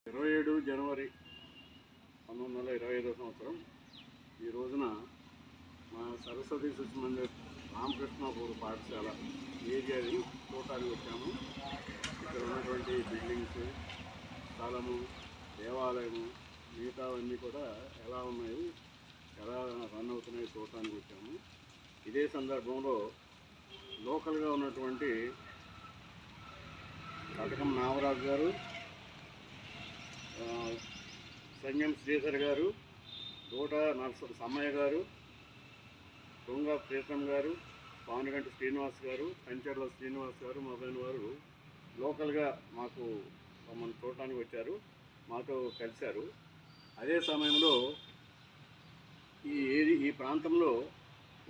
27 జనవరి 1925 సంవత్సరం ఈ రోజున మా సరస్వతి శిశు మందిర్ రామకృష్ణాపూర్ పాఠశాల ఏరియాని చూడటానికి వచ్చాము. ఇక్కడ ఉన్నటువంటి బిల్డింగ్స్, స్థలము, దేవాలయము మిగతావన్నీ కూడా ఎలా ఉన్నాయి, ఎలా రన్ అవుతున్నాయి చూడటానికి వచ్చాము. ఇదే సందర్భంలో లోకల్గా ఉన్నటువంటి కటకం నాగరాజు గారు, సంగం శ్రీధర్ గారు, దూట సమ్మయ్య గారు, దొంగ ప్రీతం గారు, పానుగంటి శ్రీనివాస్ గారు, కంచెర్ల శ్రీనివాస్ గారు మొదలైన వారు లోకల్గా మాకు మమ్మల్ని చూడటానికి వచ్చారు, మాతో కలిశారు. అదే సమయంలో ఈ ప్రాంతంలో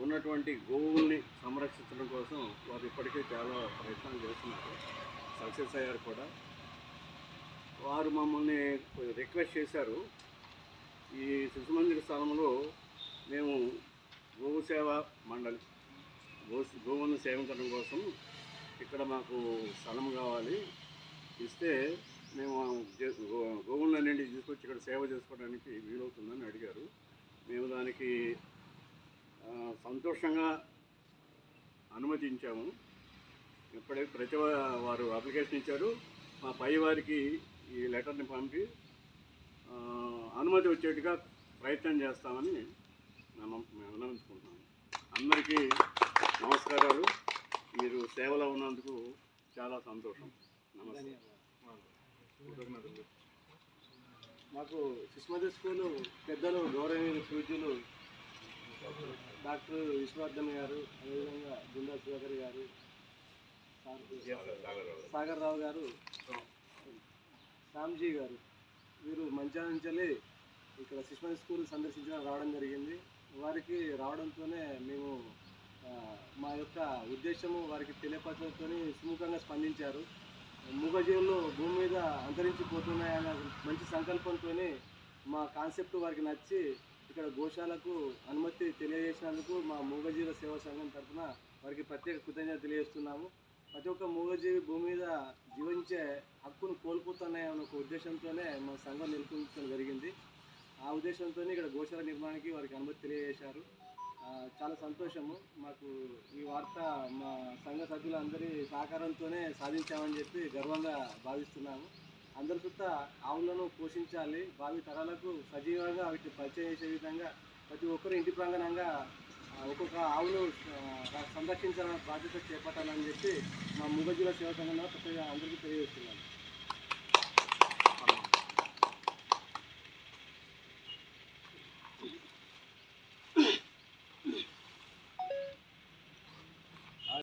ఉన్నటువంటి గోవుల్ని సంరక్షించడం కోసం వారు ఇప్పటికే చాలా ప్రయత్నాలు చేస్తున్నారు, సక్సెస్ అయ్యారు కూడా. వారు మమ్మల్ని రిక్వెస్ట్ చేశారు, ఈ శిశు మందిర స్థలంలో మేము గోవు సేవ మండలి గోవులను సేవించడం కోసం ఇక్కడ మాకు స్థలం కావాలి, ఇస్తే మేము గోవులన్నింటినీ తీసుకొచ్చి ఇక్కడ సేవ చేసుకోవడానికి వీలవుతుందని అడిగారు. మేము దానికి సంతోషంగా అనుమతించాము. ఇప్పటికీ వారు అప్లికేషన్ ఇచ్చారు. మా పై వారికి ఈ లెటర్ని పంపి అనుమతి వచ్చేట్టుగా ప్రయత్నం చేస్తామని మేము విన్నవించుకుంటున్నాము. అందరికీ నమస్కారాలు. మీరు సేవలో ఉన్నందుకు చాలా సంతోషం. నమస్తే. మాకు శిశుమందిర్ స్కూలు పెద్దలు గౌరవనీయులు పూజ్యులు డాక్టర్ విశ్వవర్ధన్ గారు, అదేవిధంగా గుండా సుధాకర్ గారు, సాగర్ రావు గారు, శ్యామ్జీ గారు, వీరు మంచిర్యాల నుంచి ఇక్కడ శిశుమందిర్ స్కూల్ సందర్శించడానికి రావడం జరిగింది. వారికి రావడంతోనే మేము మా యొక్క ఉద్దేశము వారికి తెలియపరచడంతో సుముఖంగా స్పందించారు. మూగజీవులు భూమి మీద అంతరించిపోతున్నాయన్న మంచి సంకల్పంతో మా కాన్సెప్ట్ వారికి నచ్చి ఇక్కడ గోశాలకు అనుమతి తెలియజేసినందుకు మా మూగజీవుల సేవా సంఘం తరఫున వారికి ప్రత్యేక కృతజ్ఞత తెలియజేస్తున్నాము. ప్రతి ఒక్క మూగజీవి భూమి మీద జీవించే హక్కును కోల్పోతున్నాయన్న ఒక ఉద్దేశంతోనే మా సంఘం నెలకొల్పడం జరిగింది. ఆ ఉద్దేశంతో ఇక్కడ గోశాల నిర్మాణానికి వారికి అనుమతి తెలియజేశారు. చాలా సంతోషము. మాకు ఈ వార్త మా సంఘ సభ్యులందరి సహకారంతోనే సాధించామని చెప్పి గర్వంగా భావిస్తున్నాము. అందరి చుట్ట ఆవులను పోషించాలి, భావి తరాలకు సజీవంగా వీటిని పరిచయం చేసే విధంగా ప్రతి ఒక్కరు ఇంటి ప్రాంగణంగా ఒక్కొక్క ఆవును సంరక్షించాలన్న బాధ్యత చేపట్టాలని చెప్పి మా మూగజీవుల సేవా సంఘంలో అందరికీ తెలియజేస్తున్నాను.